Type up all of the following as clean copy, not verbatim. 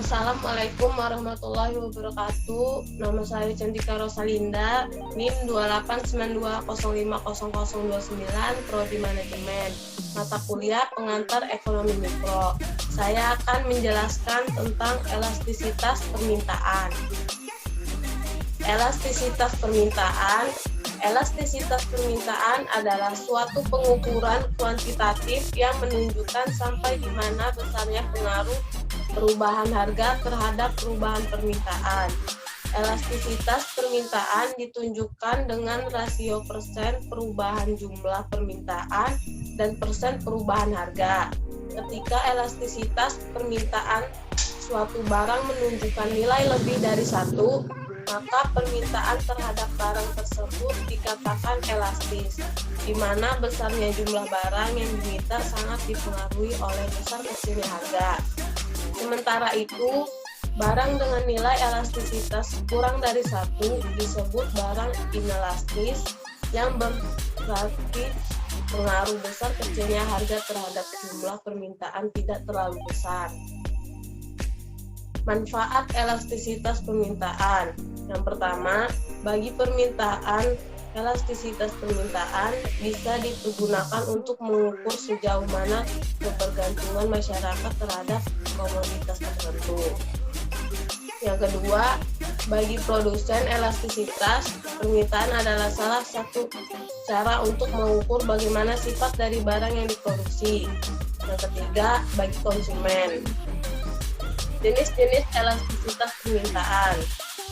Assalamualaikum warahmatullahi wabarakatuh. Nama saya Cantika Rosalinda, NIM 2892050029, Prodi Manajemen, mata kuliah pengantar ekonomi mikro. Saya akan menjelaskan tentang elastisitas permintaan. Elastisitas permintaan. Elastisitas permintaan adalah suatu pengukuran kuantitatif yang menunjukkan sampai di mana besarnya pengaruh perubahan harga terhadap perubahan permintaan. Elastisitas permintaan ditunjukkan dengan rasio persen perubahan jumlah permintaan dan persen perubahan harga. Ketika elastisitas permintaan suatu barang menunjukkan nilai lebih dari 1, maka permintaan terhadap barang tersebut dikatakan elastis, di mana besarnya jumlah barang yang diminta sangat dipengaruhi oleh besar kecilnya harga. Sementara itu, barang dengan nilai elastisitas kurang dari 1 disebut barang inelastis, yang berarti pengaruh besar kecilnya harga terhadap jumlah permintaan tidak terlalu besar. Manfaat elastisitas permintaan. Yang pertama, bagi permintaan, elastisitas permintaan bisa dipergunakan untuk mengukur sejauh mana ketergantungan masyarakat terhadap komoditas tertentu. Yang kedua, bagi produsen, elastisitas permintaan adalah salah satu cara untuk mengukur bagaimana sifat dari barang yang diproduksi. Yang ketiga, bagi konsumen. Jenis-jenis elastisitas permintaan.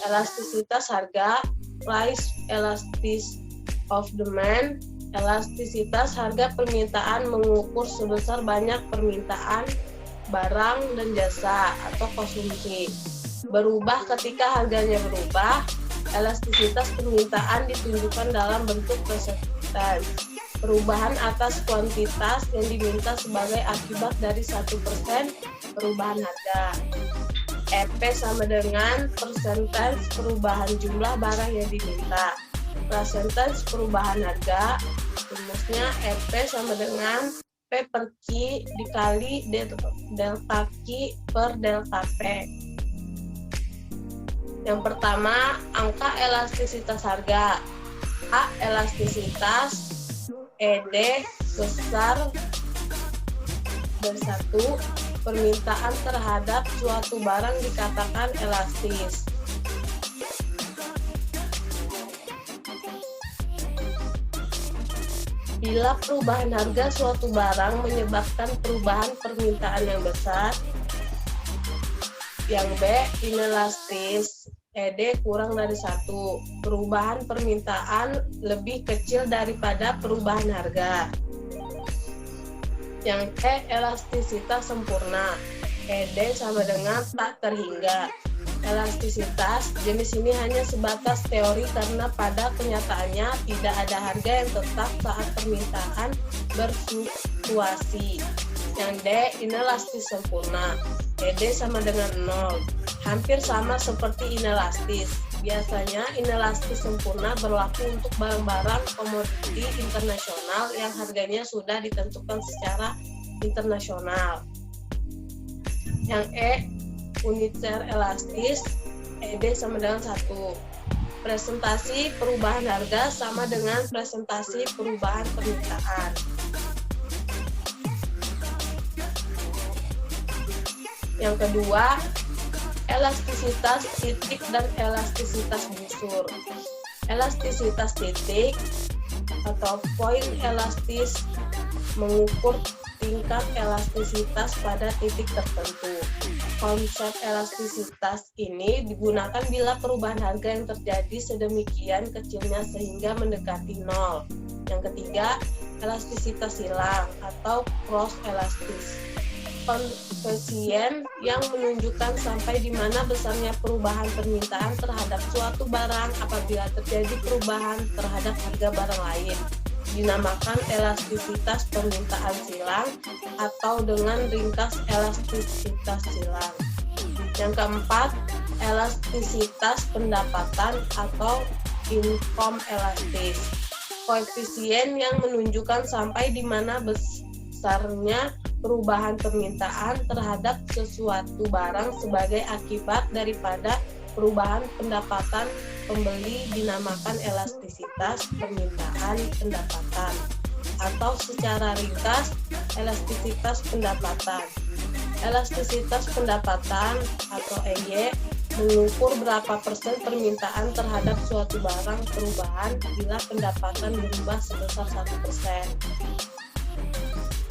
Elastisitas harga, price elasticity of demand. Elastisitas harga permintaan mengukur sebesar banyak permintaan barang dan jasa atau konsumsi. Berubah ketika harganya berubah. Elastisitas permintaan ditunjukkan dalam bentuk persentase. Perubahan atas kuantitas yang diminta sebagai akibat dari 1% perubahan harga. EP sama dengan persentase perubahan jumlah barang yang diminta. Persentase perubahan harga, rumusnya EP sama dengan P per Q dikali delta Q per delta P. Yang pertama, angka elastisitas harga. A. Elastisitas ED besar dari 1, permintaan terhadap suatu barang dikatakan elastis. Bila perubahan harga suatu barang menyebabkan perubahan permintaan yang besar. Yang B, inelastis, ED kurang dari 1, perubahan permintaan lebih kecil daripada perubahan harga. Yang E, elastisitas sempurna, ED sama dengan tak terhingga. Elastisitas jenis ini hanya sebatas teori karena pada kenyataannya tidak ada harga yang tetap saat permintaan berfluktuasi. Yang D, inelastis sempurna, ED sama dengan 0, hampir sama seperti inelastis. Biasanya inelastis sempurna berlaku untuk barang-barang komoditi internasional yang harganya sudah ditentukan secara internasional. Yang E, uniter elastis, ED sama dengan 1. Presentasi perubahan harga sama dengan presentasi perubahan permintaan. Yang kedua, elastisitas titik dan elastisitas busur. Elastisitas titik atau point elastis mengukur tingkat elastisitas pada titik tertentu. Konsep elastisitas ini digunakan bila perubahan harga yang terjadi sedemikian kecilnya sehingga mendekati 0. Yang ketiga, elastisitas silang atau cross elastis. Koefisien yang menunjukkan sampai di mana besarnya perubahan permintaan terhadap suatu barang apabila terjadi perubahan terhadap harga barang lain. Dinamakan elastisitas permintaan silang atau dengan ringkas elastisitas silang. Yang keempat, elastisitas pendapatan atau income elastis. Koefisien yang menunjukkan sampai di mana besarnya perubahan permintaan terhadap sesuatu barang sebagai akibat daripada perubahan pendapatan pembeli dinamakan elastisitas permintaan pendapatan, atau secara ringkas elastisitas pendapatan. Elastisitas pendapatan atau EY mengukur berapa persen permintaan terhadap suatu barang perubahan bila pendapatan berubah sebesar 1%.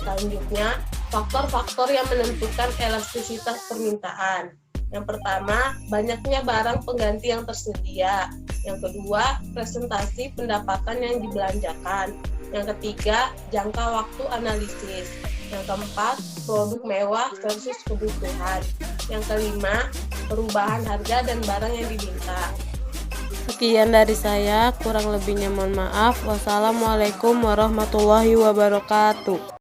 Selanjutnya, faktor-faktor yang menentukan elastisitas permintaan. Yang pertama, banyaknya barang pengganti yang tersedia. Yang kedua, presentasi pendapatan yang dibelanjakan. Yang ketiga, jangka waktu analisis. Yang keempat, produk mewah versus kebutuhan. Yang kelima, perubahan harga dan barang yang diminta. Sekian dari saya, kurang lebihnya mohon maaf. Wassalamualaikum warahmatullahi wabarakatuh.